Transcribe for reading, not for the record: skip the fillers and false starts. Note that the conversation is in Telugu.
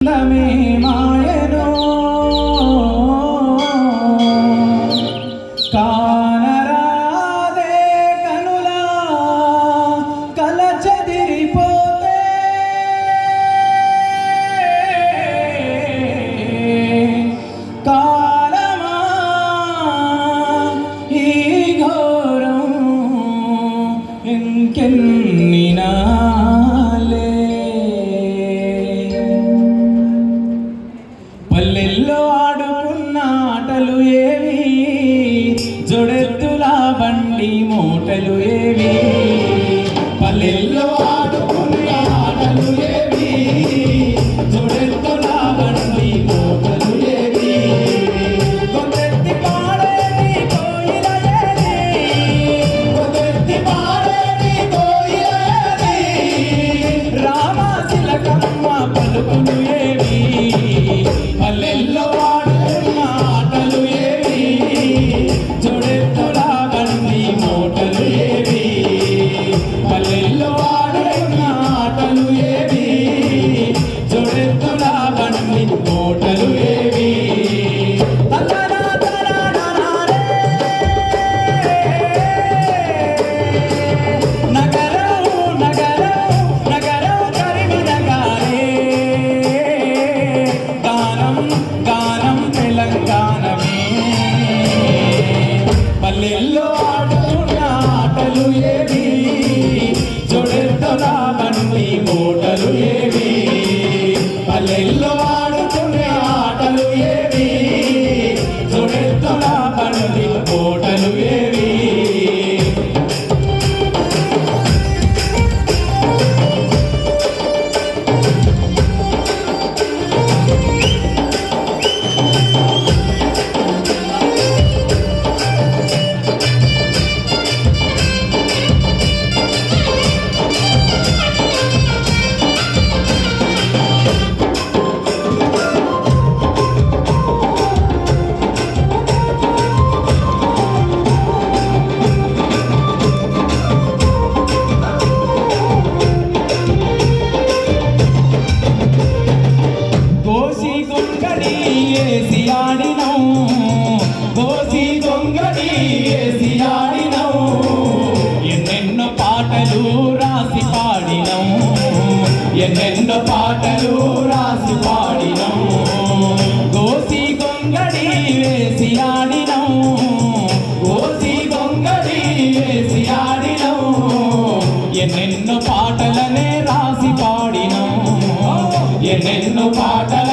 మాయనో కానరాదే కనులా కలచెదిరిపోతే కాలమా ఈ ఘోరం ఇంకెన్నినా పల్లెల్లో ఆడుకున్న ఆటలు ఏవి జొడెత్తుల బండి మూటలు ఏవి పల్లెల్లో ఆడుకున్న ఆటలు ఏవి జొడెత్తుల బండి మూటలు ఏవి కొత్తెత్తి పాడేది కోయిల ఏది కొత్తెత్తి పాడేది కోయిల ఏది రామశిలకమ్మ పలుకులు ఏవి పల్లెల్లో ఆడుకున్న ఆటలు ఏవి జొడెత్తుల బండి మూటలు ఏవి పల్లెల్లో ఆడుకున్న ఆటలు ఏవి జొడెత్తుల బండి మూటలు ఏవి పల్లెల్లో ఆడుకున్న ఆటలు ఏవి జొడెత్తుల బండి మూటలు ఏవి పల్లెల్లో ఆడుకున్న ఆటలు ఏవి జొడెత్తుల బండి మూటలు ఏవి ఏసి ఆడినం కోసి గొంగడి ఏసి ఆడినం ఎన్నెన్నో పాటలు రాసి పాడినం ఎన్నెన్నో పాటలు రాసి పాడినం కోసి గొంగడి వేసి ఆడినం కోసి గొంగడి వేసి ఆడినం ఎన్నెన్నో పాటలనే రాసి పాడినం ఎన్నెన్నో పాటల